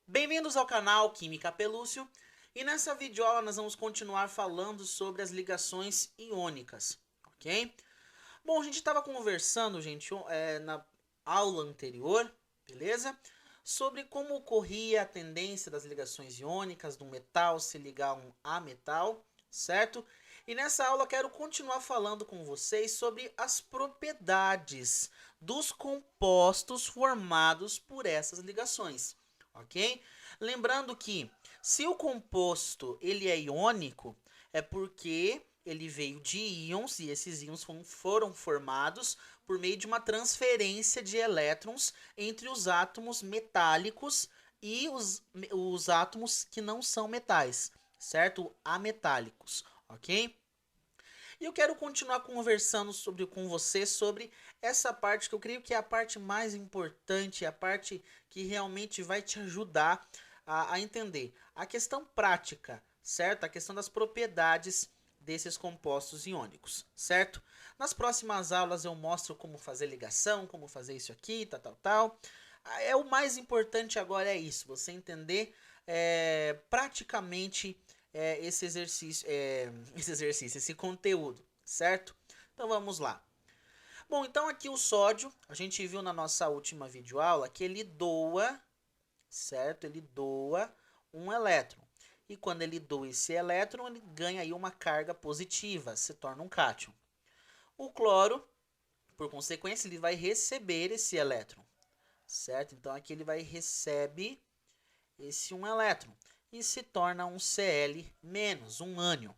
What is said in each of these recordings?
Bem-vindos ao canal Química Pelúcio e nessa videoaula nós vamos continuar falando sobre as ligações iônicas, ok? Bom, a gente estava conversando, gente, na aula anterior, beleza? Sobre como ocorria a tendência das ligações iônicas, do metal se ligar a um ametal, certo? E nessa aula eu quero continuar falando com vocês sobre as propriedades dos compostos formados por essas ligações, ok? Lembrando que se o composto ele é iônico, é porque ele veio de íons e esses íons foram formados por meio de uma transferência de elétrons entre os átomos metálicos e os átomos que não são metais, certo? Ametálicos, ok? E eu quero continuar conversando com você sobre essa parte que eu creio que é a parte mais importante, a parte que realmente vai te ajudar a entender. A questão prática, certo? A questão das propriedades desses compostos iônicos, certo? Nas próximas aulas eu mostro como fazer ligação, como fazer isso aqui, tal, tal, tal. O mais importante agora é isso, você entender praticamente esse conteúdo, certo? Então vamos lá. Bom, então aqui o sódio, a gente viu na nossa última videoaula que ele doa, certo? Ele doa um elétron. E quando ele doa esse elétron, ele ganha aí uma carga positiva, se torna um cátion. O cloro, por consequência, ele vai receber esse elétron, certo? Então aqui ele vai receber esse um elétron e se torna um Cl-, um ânion.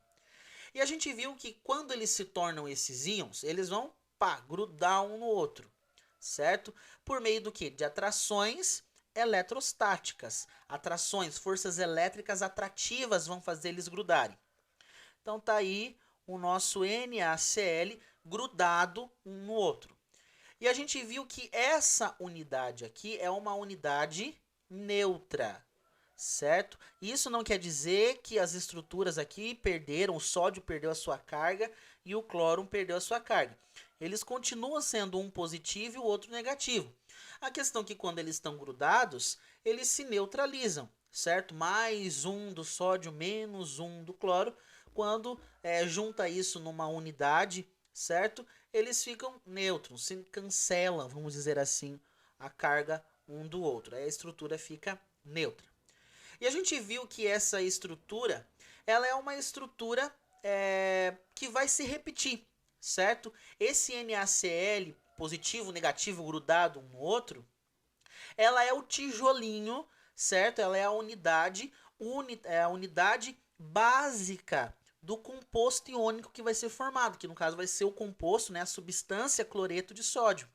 E a gente viu que quando eles se tornam esses íons, eles vão grudar um no outro, certo? Por meio do que? De atrações eletrostáticas. Atrações, forças elétricas atrativas vão fazer eles grudarem. Então tá aí o nosso NaCl grudado um no outro. E a gente viu que essa unidade aqui é uma unidade neutra, certo? Isso não quer dizer que as estruturas aqui perderam, o sódio perdeu a sua carga e o cloro perdeu a sua carga. Eles continuam sendo um positivo e o outro negativo. A questão é que quando eles estão grudados, eles se neutralizam, certo? Mais um do sódio, menos um do cloro. Quando junta isso numa unidade, certo? Eles ficam neutros, se cancelam, vamos dizer assim, a carga um do outro. Aí a estrutura fica neutra. E a gente viu que essa estrutura, ela é uma estrutura que vai se repetir, certo? Esse NaCl, positivo, negativo, grudado um no outro, ela é o tijolinho, certo? Ela é a unidade básica do composto iônico que vai ser formado, que no caso vai ser o composto, né, a substância cloreto de sódio.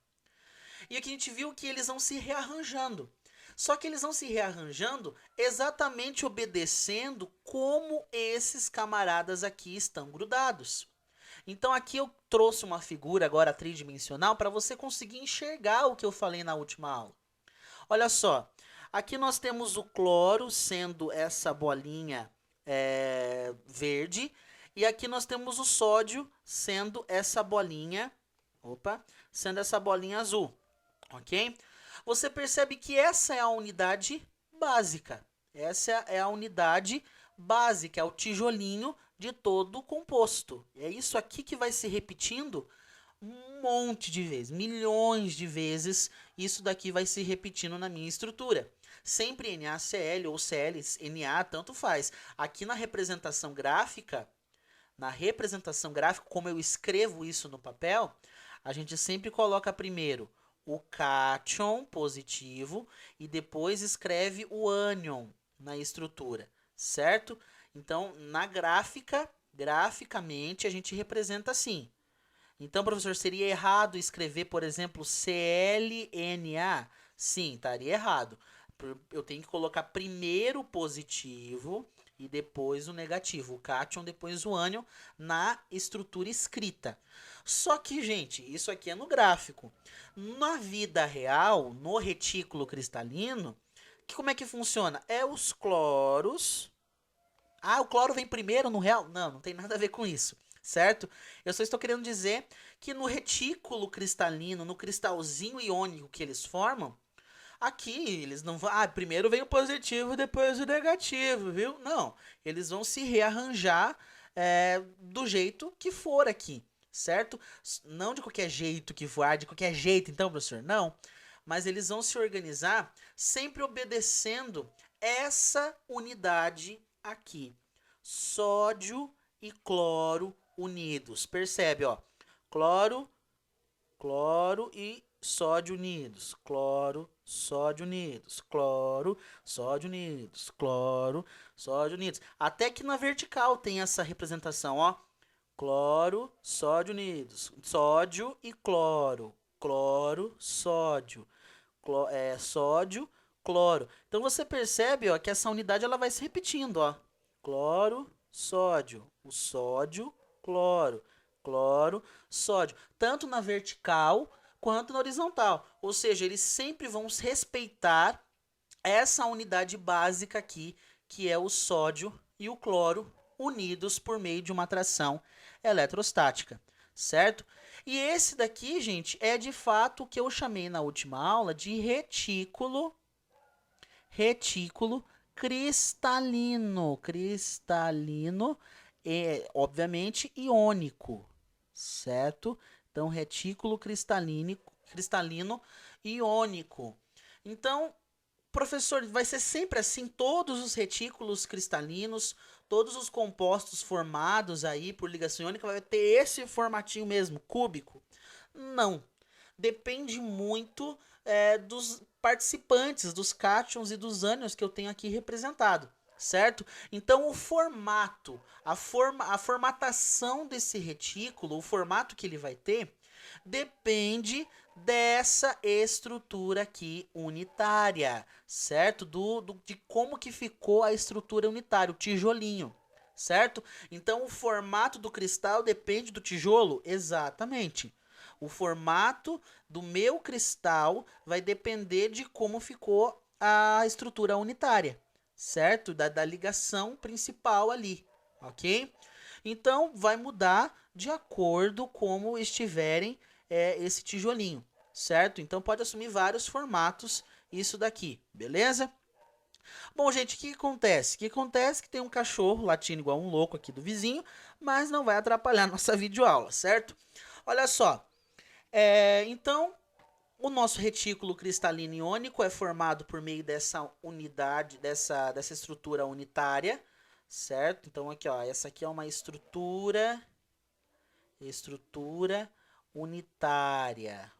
E aqui a gente viu que eles vão se rearranjando. Só que eles vão se rearranjando exatamente obedecendo como esses camaradas aqui estão grudados. Então aqui eu trouxe uma figura agora tridimensional para você conseguir enxergar o que eu falei na última aula. Olha só, aqui nós temos o cloro sendo essa bolinha verde e aqui nós temos o sódio sendo essa bolinha, sendo essa bolinha azul, ok? Você percebe que essa é a unidade básica. Essa é a unidade básica, é o tijolinho de todo o composto. É isso aqui que vai se repetindo um monte de vezes, milhões de vezes, isso daqui vai se repetindo na minha estrutura. Sempre NaCl ou ClNa, tanto faz. Aqui na representação gráfica, como eu escrevo isso no papel, a gente sempre coloca primeiro o cátion positivo e depois escreve o ânion na estrutura, certo? Então, graficamente, a gente representa assim. Então, professor, seria errado escrever, por exemplo, ClNa? Sim, estaria errado. Eu tenho que colocar primeiro o positivo e depois o negativo, o cátion, depois o ânion, na estrutura escrita. Só que, gente, isso aqui é no gráfico. Na vida real, no retículo cristalino, como é que funciona? É os cloros. Ah, o cloro vem primeiro no real? Não, não tem nada a ver com isso, certo? Eu só estou querendo dizer que no retículo cristalino, no cristalzinho iônico que eles formam, Aqui eles não vão. Ah, primeiro vem o positivo, depois o negativo, viu? Não. Eles vão se rearranjar do jeito que for aqui, certo? Não de qualquer jeito que for, de qualquer jeito, então, professor, não. Mas eles vão se organizar sempre obedecendo essa unidade aqui. Sódio e cloro unidos. Percebe, ó? Cloro, cloro e sódio unidos. Cloro, sódio unidos. Cloro, sódio unidos. Cloro, sódio unidos. Até que na vertical tem essa representação, ó. Cloro, sódio unidos. Sódio e cloro. Cloro, sódio. Sódio, cloro. Então você percebe, ó, que essa unidade ela vai se repetindo, ó. Cloro, sódio. O sódio, cloro. Cloro, sódio. Tanto na vertical quanto na horizontal. Ou seja, eles sempre vão respeitar essa unidade básica aqui, que é o sódio e o cloro unidos por meio de uma atração eletrostática, certo? E esse daqui, gente, é de fato o que eu chamei na última aula de retículo cristalino. Cristalino, obviamente, iônico, certo? Então, retículo cristalino iônico. Então, professor, vai ser sempre assim, todos os retículos cristalinos, todos os compostos formados aí por ligação iônica vai ter esse formatinho mesmo, cúbico? Não. Depende muito dos participantes, dos cátions e dos ânions que eu tenho aqui representado, certo? Então o formato, a formatação desse retículo, o formato que ele vai ter, depende dessa estrutura aqui unitária, certo? De como que ficou a estrutura unitária, o tijolinho, certo? Então o formato do cristal depende do tijolo? Exatamente. O formato do meu cristal vai depender de como ficou a estrutura unitária, certo? Da ligação principal ali, ok? Então vai mudar de acordo como estiverem esse tijolinho, certo? Então pode assumir vários formatos isso daqui, beleza? Bom, gente, o que acontece? O que acontece é que tem um cachorro latindo igual um louco aqui do vizinho, mas não vai atrapalhar nossa videoaula, certo? Olha só, então o nosso retículo cristalino iônico é formado por meio dessa unidade, dessa estrutura unitária, certo? Então aqui, ó, essa aqui é uma estrutura unitária.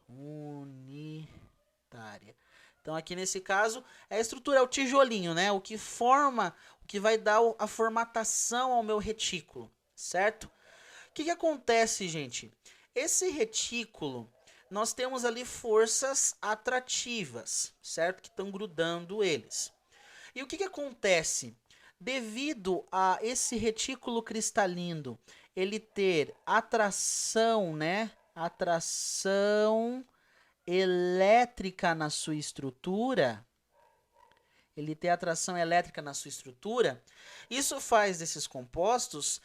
Então aqui nesse caso, a estrutura é o tijolinho, né? O que forma, o que vai dar a formatação ao meu retículo, certo? O que acontece, gente? Esse retículo, nós temos ali forças atrativas, certo? Que estão grudando eles. E o que acontece? Devido a esse retículo cristalino, ele ter atração, né? Atração elétrica na sua estrutura, isso faz desses compostos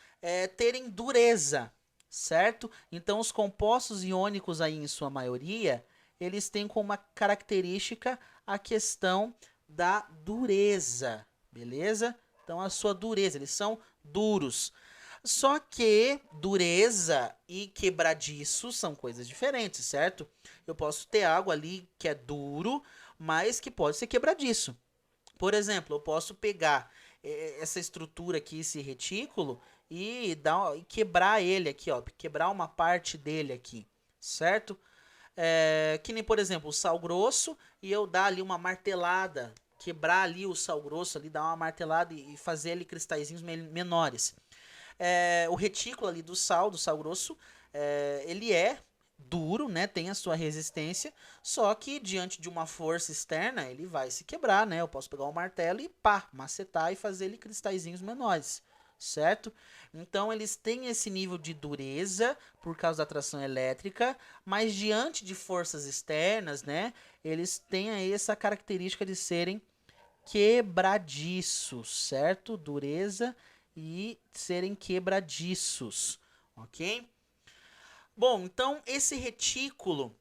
terem dureza, certo? Então, os compostos iônicos aí, em sua maioria, eles têm como uma característica a questão da dureza, beleza? Então, a sua dureza, eles são duros. Só que dureza e quebradiço são coisas diferentes, certo? Eu posso ter algo ali que é duro, mas que pode ser quebradiço. Por exemplo, eu posso pegar essa estrutura aqui, esse retículo, e quebrar ele aqui, ó, quebrar uma parte dele aqui, certo? Que nem, por exemplo, o sal grosso, e eu dar ali uma martelada, quebrar ali o sal grosso, ali, dar uma martelada e fazer ali cristalzinhos menores. O retículo ali do sal grosso, ele é duro, né? Tem a sua resistência, só que diante de uma força externa, ele vai se quebrar, né? Eu posso pegar um martelo e pá, macetar e fazer ele cristalzinhos menores, certo? Então eles têm esse nível de dureza por causa da atração elétrica, mas diante de forças externas, né? Eles têm aí essa característica de serem quebradiços, certo? Dureza e serem quebradiços, ok? Bom, então esse retículo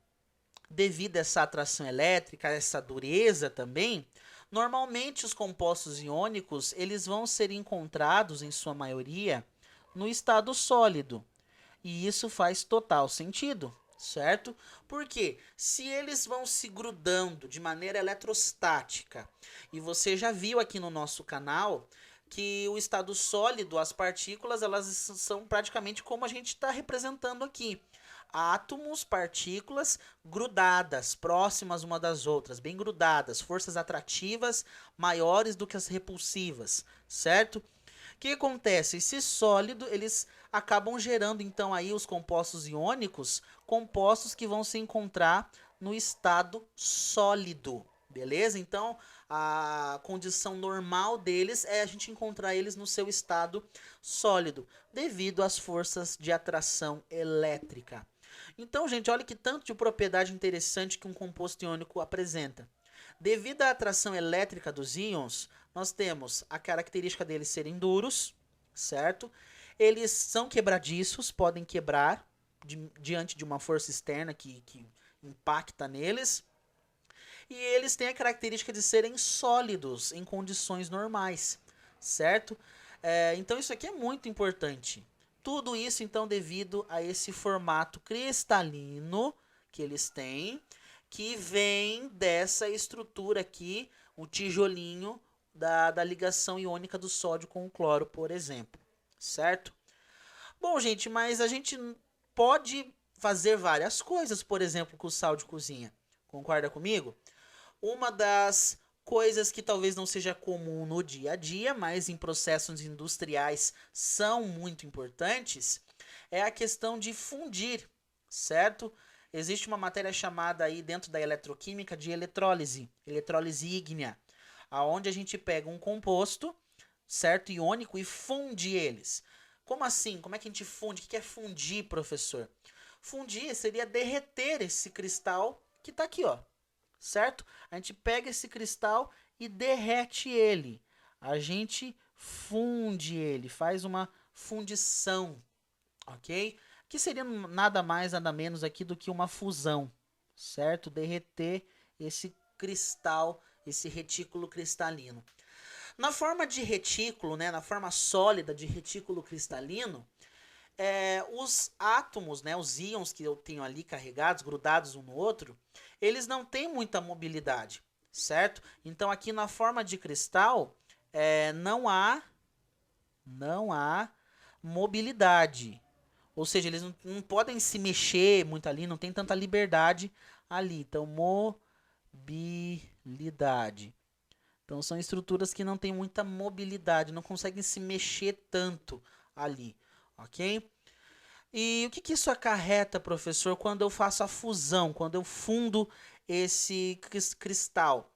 devido a essa atração elétrica, essa dureza também, normalmente os compostos iônicos, eles vão ser encontrados, em sua maioria, no estado sólido. E isso faz total sentido, certo? Porque se eles vão se grudando de maneira eletrostática, e você já viu aqui no nosso canal que o estado sólido, as partículas, elas são praticamente como a gente está representando aqui. Átomos, partículas grudadas, próximas uma das outras, bem grudadas, forças atrativas maiores do que as repulsivas, certo? O que acontece? Esse sólido, eles acabam gerando então aí os compostos iônicos, compostos que vão se encontrar no estado sólido, beleza? Então, a condição normal deles é a gente encontrar eles no seu estado sólido, devido às forças de atração elétrica. Então, gente, olha que tanto de propriedade interessante que um composto iônico apresenta. Devido à atração elétrica dos íons, nós temos a característica deles serem duros, certo? Eles são quebradiços, podem quebrar diante de uma força externa que impacta neles. E eles têm a característica de serem sólidos em condições normais, certo? Então isso aqui é muito importante. Tudo isso, então, devido a esse formato cristalino que eles têm, que vem dessa estrutura aqui, o tijolinho da ligação iônica do sódio com o cloro, por exemplo, certo? Bom, gente, mas a gente pode fazer várias coisas, por exemplo, com o sal de cozinha. Concorda comigo? Uma das coisas que talvez não seja comum no dia a dia, mas em processos industriais são muito importantes, é a questão de fundir, certo? Existe uma matéria chamada aí dentro da eletroquímica de eletrólise, eletrólise ígnea, aonde a gente pega um composto, certo, iônico e funde eles. Como assim? Como é que a gente funde? O que é fundir, professor? Fundir seria derreter esse cristal que está aqui, ó, certo? A gente pega esse cristal e derrete ele. A gente funde ele, faz uma fundição, ok? Que seria nada mais, nada menos aqui do que uma fusão, certo? Derreter esse cristal, esse retículo cristalino. Na forma de retículo, né, na forma sólida de retículo cristalino, os átomos, né, os íons que eu tenho ali carregados, grudados um no outro, eles não têm muita mobilidade, certo? Então aqui na forma de cristal não há mobilidade. Ou seja, eles não podem se mexer muito ali, não tem tanta liberdade ali. Então, mobilidade. Então, são estruturas que não têm muita mobilidade, não conseguem se mexer tanto ali, ok? E o que isso acarreta, professor, quando eu faço a fusão, quando eu fundo esse cristal?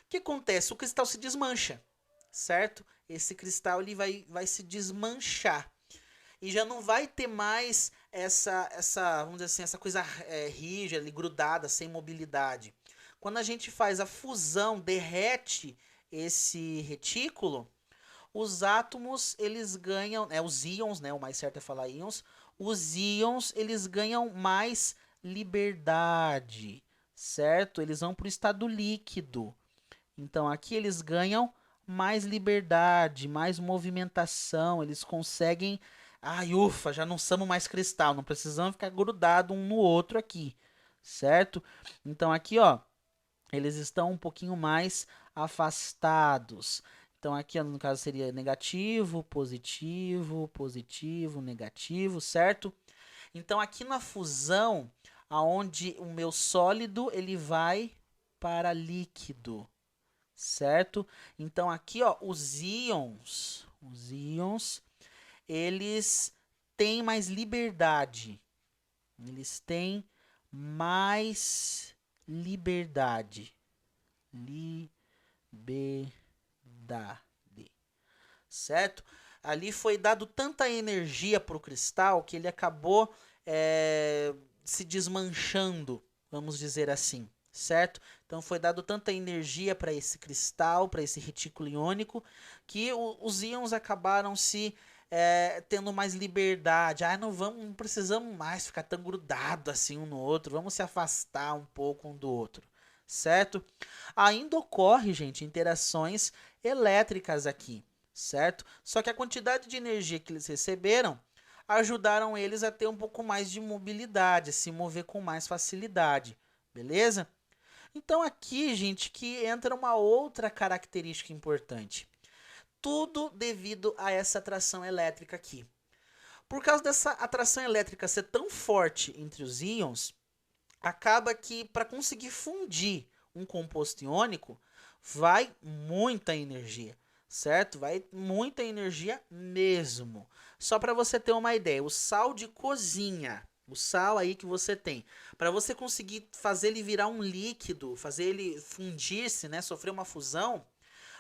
O que acontece? O cristal se desmancha, certo? Esse cristal ele vai se desmanchar e já não vai ter mais vamos dizer assim, essa coisa rígida, ali, grudada, sem mobilidade. Quando a gente faz a fusão, derrete esse retículo, os átomos eles ganham, os íons, né, o mais certo é falar íons, os íons eles ganham mais liberdade, certo? Eles vão para o estado líquido. Então aqui eles ganham mais liberdade, mais movimentação, eles conseguem. Ai, ufa, já não somos mais cristal, não precisamos ficar grudado um no outro aqui, certo? Então aqui, ó, eles estão um pouquinho mais afastados. Então aqui, no caso, seria negativo, positivo, positivo, negativo, certo? Então aqui na fusão, aonde o meu sólido ele vai para líquido, certo? Então aqui, ó, os íons, eles têm mais liberdade. Eles têm mais liberdade. Liberdade. Certo? Ali foi dado tanta energia para o cristal que ele acabou se desmanchando, vamos dizer assim, certo? Então foi dado tanta energia para esse cristal, para esse retículo iônico, que os íons acabaram se tendo mais liberdade. Ah, não precisamos mais ficar tão grudado assim um no outro. Vamos se afastar um pouco um do outro, certo? Ainda ocorre, gente, interações elétricas aqui, certo? Só que a quantidade de energia que eles receberam ajudaram eles a ter um pouco mais de mobilidade, a se mover com mais facilidade, beleza? Então aqui, gente, que entra uma outra característica importante. Tudo devido a essa atração elétrica aqui. Por causa dessa atração elétrica ser tão forte entre os íons, acaba que para conseguir fundir um composto iônico, vai muita energia, certo? Vai muita energia mesmo. Só para você ter uma ideia, o sal de cozinha, o sal aí que você tem, para você conseguir fazer ele virar um líquido, fazer ele fundir-se, né, sofrer uma fusão,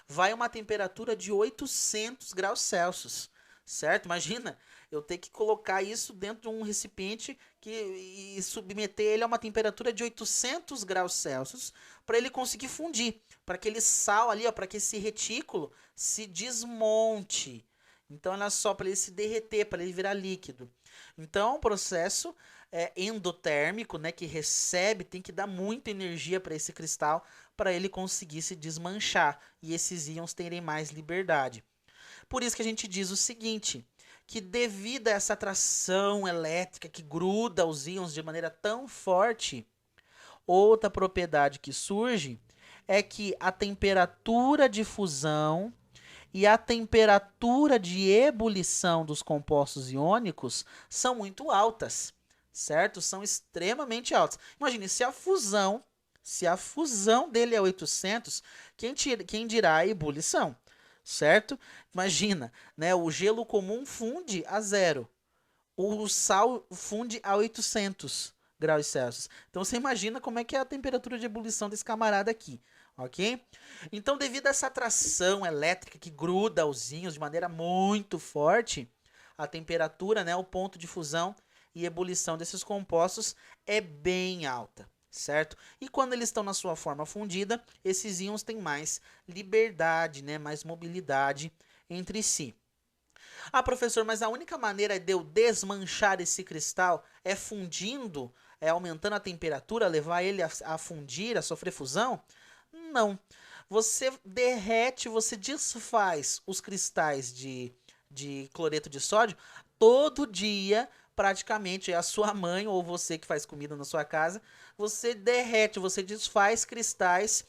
vai uma temperatura de 800 graus Celsius, certo? Imagina eu ter que colocar isso dentro de um recipiente e submeter ele a uma temperatura de 800 graus Celsius para ele conseguir fundir, para aquele sal ali, para que esse retículo se desmonte. Então, olha só, para ele se derreter, para ele virar líquido. Então, o processo endotérmico, né, que recebe, tem que dar muita energia para esse cristal para ele conseguir se desmanchar e esses íons terem mais liberdade. Por isso que a gente diz o seguinte, que devido a essa atração elétrica que gruda os íons de maneira tão forte, outra propriedade que surge é que a temperatura de fusão e a temperatura de ebulição dos compostos iônicos são muito altas, certo? São extremamente altas. Imagine, se a fusão dele é 800, quem dirá a ebulição, certo? Imagina, né? O gelo comum funde a zero, o sal funde a 800 graus Celsius. Então você imagina como é que é a temperatura de ebulição desse camarada aqui, ok? Então, devido a essa atração elétrica que gruda os íons de maneira muito forte, a temperatura, né, o ponto de fusão e ebulição desses compostos é bem alta, certo? E quando eles estão na sua forma fundida, esses íons têm mais liberdade, né, mais mobilidade entre si. Ah, professor, mas a única maneira de eu desmanchar esse cristal é fundindo, é aumentando a temperatura, levar ele a fundir, a sofrer fusão? Não. Você derrete, você desfaz os cristais de cloreto de sódio todo dia, praticamente. É a sua mãe ou você que faz comida na sua casa. Você derrete, você desfaz cristais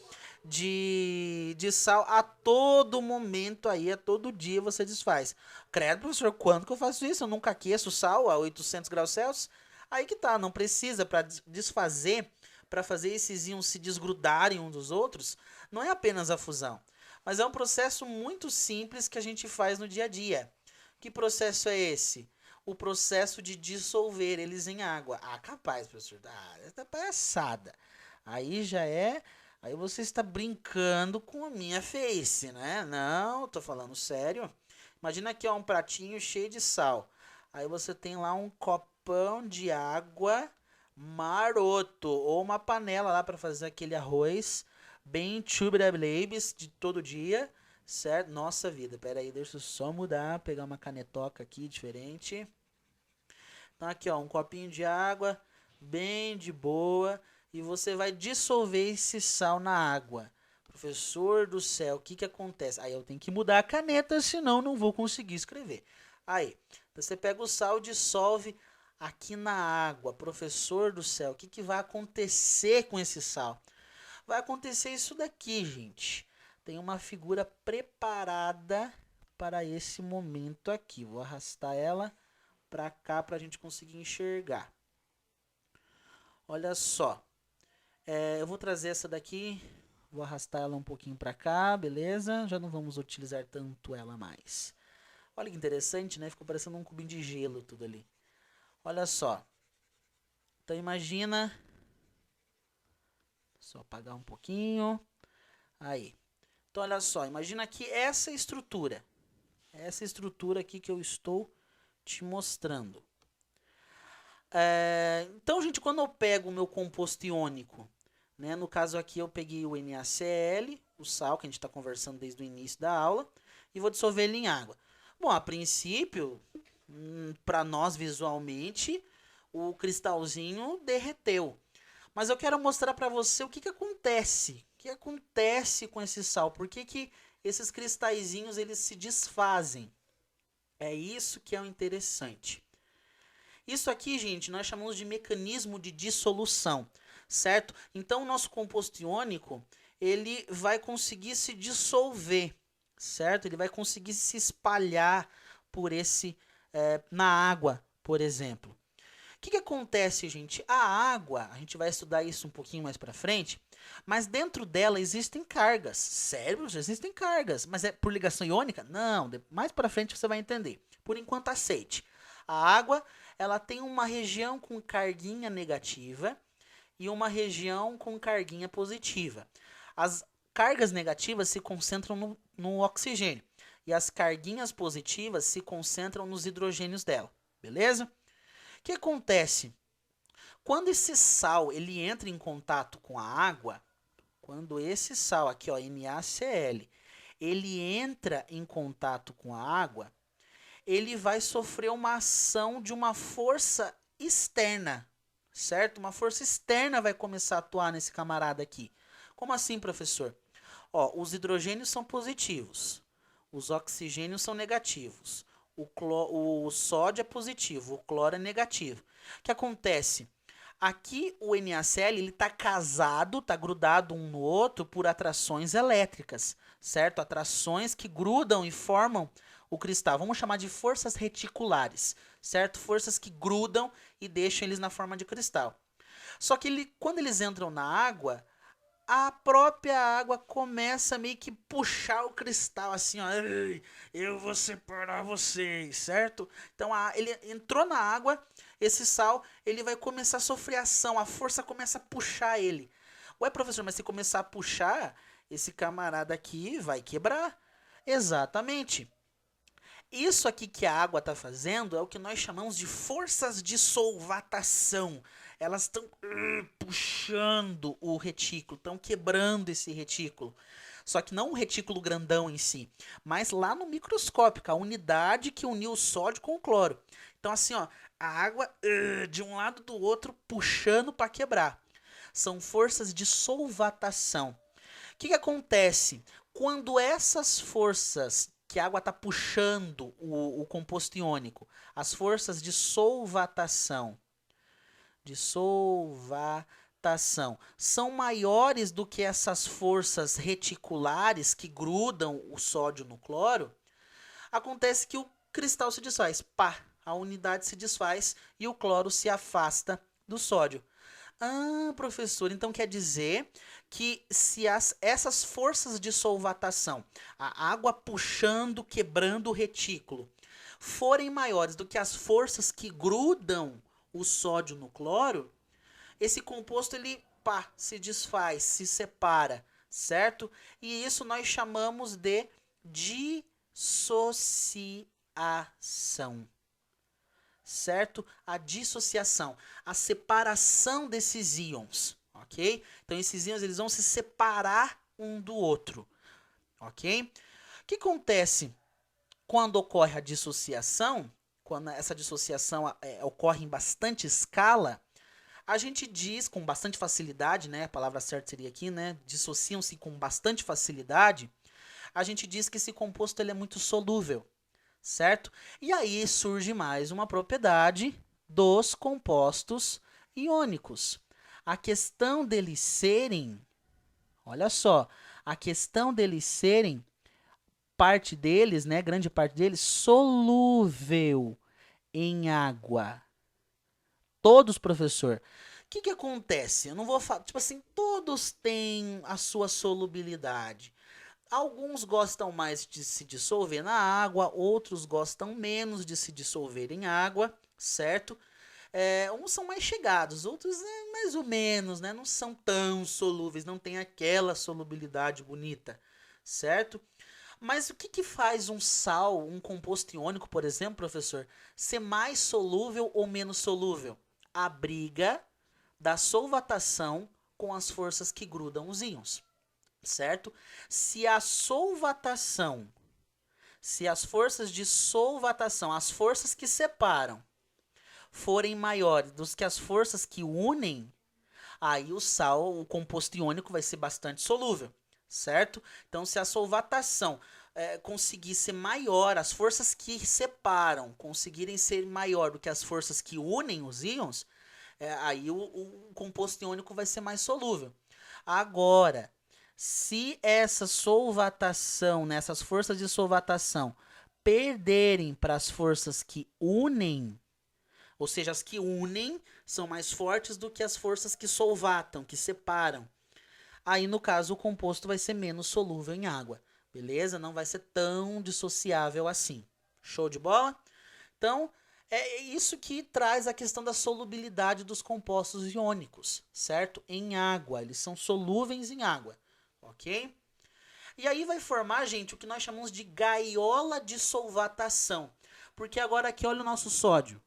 de sal a todo momento aí, a todo dia você desfaz. Credo, professor, quando que eu faço isso? Eu nunca aqueço sal a 800 graus Celsius? Aí que tá, não precisa para desfazer, para fazer esses íons se desgrudarem uns dos outros, não é apenas a fusão, mas é um processo muito simples que a gente faz no dia a dia. Que processo é esse? O processo de dissolver eles em água. Ah, capaz, professor. Ah, essa palhaçada. Aí já é. Aí você está brincando com a minha face, né? Não, tô falando sério. Imagina aqui ó, um pratinho cheio de sal. Aí você tem lá um copão de água maroto ou uma panela lá para fazer aquele arroz bem chubrablables de todo dia, certo? Nossa vida, pera aí, deixa eu só mudar, pegar uma canetoca aqui diferente. Então aqui ó, um copinho de água bem de boa e você vai dissolver esse sal na água. Professor do céu, o que que acontece? Aí eu tenho que mudar a caneta, senão não vou conseguir escrever. Aí, você pega o sal e dissolve aqui na água. Professor do céu, o que que vai acontecer com esse sal? Vai acontecer isso daqui, gente. Tem uma figura preparada para esse momento aqui. Vou arrastar ela para cá para a gente conseguir enxergar. Olha só. Eu vou trazer essa daqui. Vou arrastar ela um pouquinho para cá, beleza? Já não vamos utilizar tanto ela mais. Olha que interessante, né? Ficou parecendo um cubinho de gelo tudo ali. Olha só. Então imagina. Só apagar um pouquinho. Aí. Então olha só, imagina aqui essa estrutura. Essa estrutura aqui que eu estou te mostrando. Então, gente, quando eu pego o meu composto iônico, né, no caso aqui eu peguei o NaCl, o sal que a gente está conversando desde o início da aula, e vou dissolver ele em água. Bom, a princípio, para nós visualmente, o cristalzinho derreteu. Mas eu quero mostrar para você o que, que acontece. O que acontece com esse sal? Por que, que esses cristalzinhos eles se desfazem? É isso que é o interessante. Isso aqui, gente, nós chamamos de mecanismo de dissolução, certo? Então, o nosso composto iônico, ele vai conseguir se dissolver, certo? Ele vai conseguir se espalhar por na água, por exemplo. O que, que acontece, gente? A água, a gente vai estudar isso um pouquinho mais para frente, mas dentro dela existem cargas. Sério, existem cargas, mas é por ligação iônica? Não, mais para frente você vai entender. Por enquanto, aceite. A água, ela tem uma região com carguinha negativa e uma região com carguinha positiva. As cargas negativas se concentram no oxigênio e as carguinhas positivas se concentram nos hidrogênios dela, beleza? O que acontece? Quando esse sal ele entra em contato com a água, quando esse sal aqui, ó, NaCl, ele entra em contato com a água, ele vai sofrer uma ação de uma força externa, certo? Uma força externa vai começar a atuar nesse camarada aqui. Como assim, professor? Ó, os hidrogênios são positivos, os oxigênios são negativos, o sódio é positivo, o cloro é negativo. O que acontece? Aqui o NaCl ele está casado, está grudado um no outro por atrações elétricas, certo? Atrações que grudam e formam o cristal. Vamos chamar de forças reticulares, certo? Forças que grudam e deixam eles na forma de cristal. Só que quando eles entram na água, a própria água começa meio que puxar o cristal assim, ó, eu vou separar vocês, certo? Então ele entrou na água, esse sal, ele vai começar a sofrer ação, a força começa a puxar ele. Ué, professor, mas se começar a puxar, esse camarada aqui vai quebrar. Exatamente. Isso aqui que a água está fazendo é o que nós chamamos de forças de solvatação. Elas estão puxando o retículo, estão quebrando esse retículo. Só que não o retículo grandão em si, mas lá no microscópio, a unidade que uniu o sódio com o cloro. Então assim, ó, a água de um lado do outro puxando para quebrar. São forças de solvatação. O que acontece? Quando essas forças que a água está puxando o composto iônico, as forças de solvatação, são maiores do que essas forças reticulares que grudam o sódio no cloro, acontece que o cristal se desfaz. Pá, a unidade se desfaz e o cloro se afasta do sódio. Ah, professor, então quer dizer que se essas forças de solvatação, a água puxando, quebrando o retículo, forem maiores do que as forças que grudam o sódio no cloro, esse composto ele se desfaz, se separa, certo? E isso nós chamamos de dissociação. Certo? A dissociação, a separação desses íons, ok? Então esses íons eles vão se separar um do outro, ok? O que acontece quando ocorre a dissociação? Quando essa dissociação ocorre em bastante escala, a gente diz com bastante facilidade, né? A palavra certa seria aqui, né? Dissociam-se com bastante facilidade. A gente diz que esse composto ele é muito solúvel. Certo? E aí surge mais uma propriedade dos compostos iônicos. A questão deles serem, olha só, a questão deles serem, parte deles, né, grande parte deles, solúvel em água. Todos, professor. O que acontece? Eu não vou falar, tipo assim, todos têm a sua solubilidade. Alguns gostam mais de se dissolver na água, outros gostam menos de se dissolver em água, certo? Uns são mais chegados, outros mais ou menos, né? Não são tão solúveis, não tem aquela solubilidade bonita, certo? Mas o que faz um sal, um composto iônico, por exemplo, professor, ser mais solúvel ou menos solúvel? A briga da solvatação com as forças que grudam os íons. Certo? Se a solvatação, Se as forças de solvatação, as forças que separam, forem maiores do que as forças que unem, aí o sal, o composto iônico vai ser bastante solúvel, certo? Então, se a solvatação conseguir ser maior, as forças que separam conseguirem ser maior do que as forças que unem os íons, aí o composto iônico vai ser mais solúvel. Agora, se essa solvatação, né, essas forças de solvatação perderem para as forças que unem, ou seja, as que unem são mais fortes do que as forças que solvatam, que separam. Aí, no caso, o composto vai ser menos solúvel em água, beleza? Não vai ser tão dissociável assim. Show de bola? Então, é isso que traz a questão da solubilidade dos compostos iônicos, certo? Em água, eles são solúveis em água, ok? E aí vai formar, gente, o que nós chamamos de gaiola de solvatação. Porque agora aqui, olha o nosso sódio.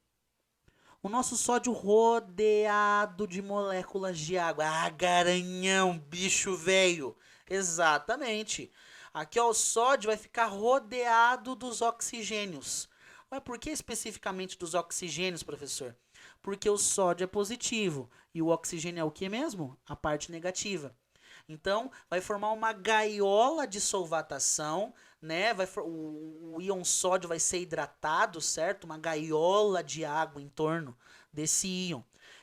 O nosso sódio rodeado de moléculas de água. Ah, garanhão, bicho velho. Exatamente. Aqui, ó, o sódio vai ficar rodeado dos oxigênios. Mas por que especificamente dos oxigênios, professor? Porque o sódio é positivo e o oxigênio é o que mesmo? A parte negativa. Então, vai formar uma gaiola de solvatação, né? O íon sódio vai ser hidratado, certo? Uma gaiola de água em torno desse íon.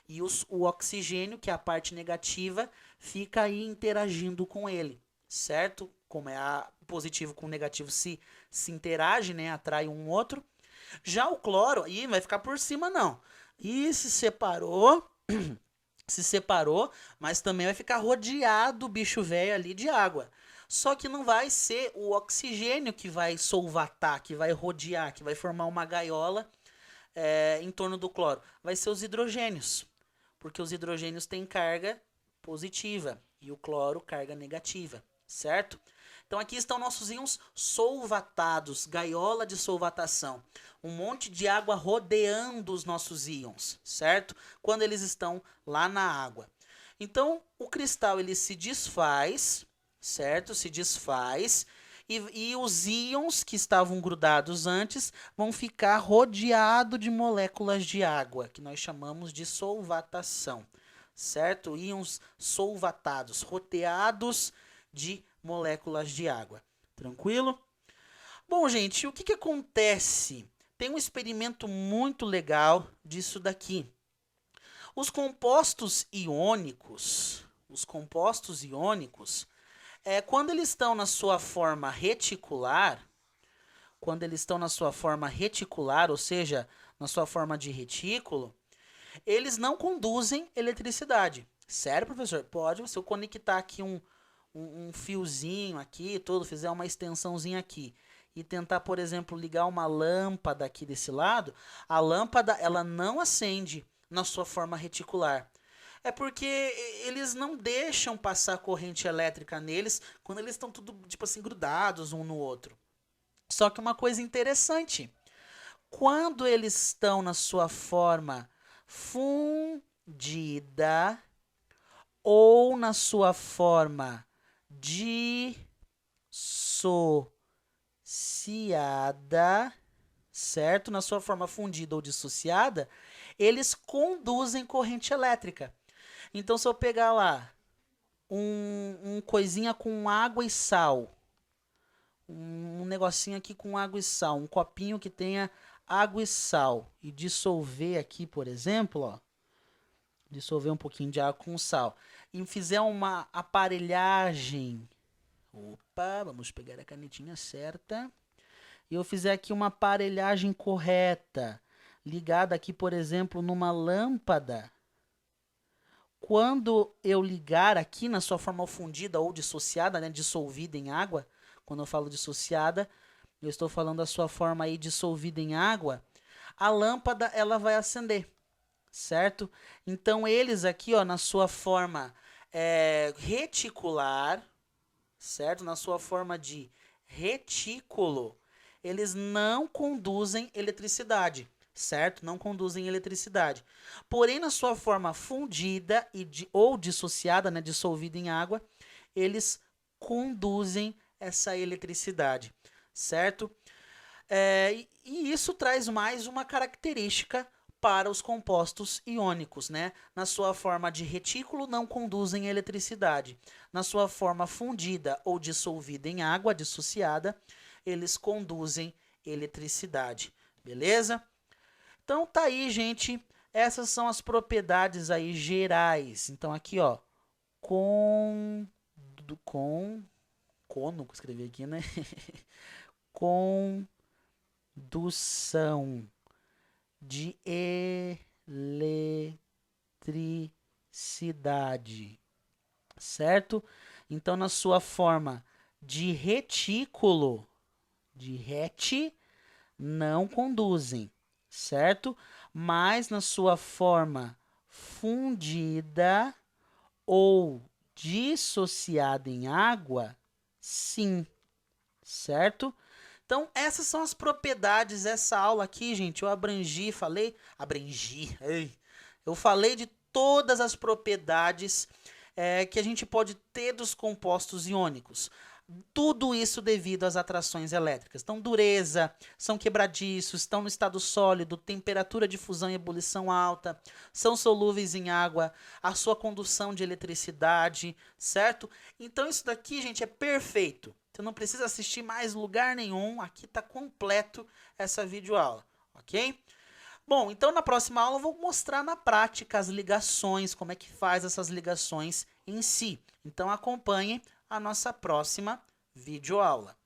E o oxigênio, que é a parte negativa, fica aí interagindo com ele, certo? Como é positivo com o negativo se interage, né? Atrai um outro. Já o cloro, aí vai ficar por cima não. E se separou, mas também vai ficar rodeado o bicho velho ali de água. Só que não vai ser o oxigênio que vai solvatar, que vai rodear, que vai formar uma gaiola em torno do cloro. Vai ser os hidrogênios, porque os hidrogênios têm carga positiva e o cloro carga negativa, certo? Então aqui estão nossos íons solvatados, gaiola de solvatação. Um monte de água rodeando os nossos íons, certo? Quando eles estão lá na água. Então o cristal ele se desfaz, certo? Se desfaz e os íons que estavam grudados antes vão ficar rodeados de moléculas de água, que nós chamamos de solvatação, certo? Íons solvatados, rodeados de moléculas de água. Tranquilo? Bom, gente, o que acontece? Tem um experimento muito legal disso daqui. Os compostos iônicos, quando eles estão na sua forma reticular, ou seja, na sua forma de retículo, eles não conduzem eletricidade. Sério, professor? Pode, se eu conectar aqui um fiozinho aqui, fizer uma extensãozinha aqui e tentar, por exemplo, ligar uma lâmpada aqui desse lado, a lâmpada ela não acende na sua forma reticular. É porque eles não deixam passar corrente elétrica neles quando eles estão tudo tipo assim grudados um no outro. Só que uma coisa interessante, quando eles estão na sua forma fundida ou na sua forma dissociada, certo? Na sua forma fundida ou dissociada, eles conduzem corrente elétrica. Então, se eu pegar lá um coisinha com água e sal, um negocinho aqui com água e sal, um copinho que tenha água e sal, e dissolver aqui, por exemplo, ó, dissolver um pouquinho de água com sal, e fizer uma aparelhagem, opa, vamos pegar a canetinha certa, e eu fizer aqui uma aparelhagem correta, ligada aqui, por exemplo, numa lâmpada, quando eu ligar aqui na sua forma fundida ou dissociada, né, dissolvida em água, quando eu falo dissociada, eu estou falando a sua forma aí dissolvida em água, a lâmpada ela vai acender, certo? Então eles aqui, ó, na sua forma reticular, certo? Na sua forma de retículo, eles não conduzem eletricidade, certo? Não conduzem eletricidade. Porém, na sua forma fundida ou dissociada, né, dissolvida em água, eles conduzem essa eletricidade, certo? E isso traz mais uma característica para os compostos iônicos, né? Na sua forma de retículo, não conduzem eletricidade. Na sua forma fundida ou dissolvida em água dissociada, eles conduzem eletricidade, beleza? Então tá aí, gente. Essas são as propriedades aí gerais. Então aqui, ó, cono, que eu escrevi aqui, né? Condução de eletricidade, certo? Então, na sua forma de retículo, não conduzem, certo? Mas na sua forma fundida ou dissociada em água, sim, certo? Então, essas são as propriedades dessa aula aqui, gente. Eu eu falei de todas as propriedades que a gente pode ter dos compostos iônicos. Tudo isso devido às atrações elétricas. Então, dureza, são quebradiços, estão no estado sólido, temperatura de fusão e ebulição alta, são solúveis em água, a sua condução de eletricidade, certo? Então, isso daqui, gente, é perfeito. Você não precisa assistir mais lugar nenhum, aqui está completo essa videoaula, ok? Bom, então na próxima aula eu vou mostrar na prática as ligações, como é que faz essas ligações em si. Então acompanhe a nossa próxima videoaula.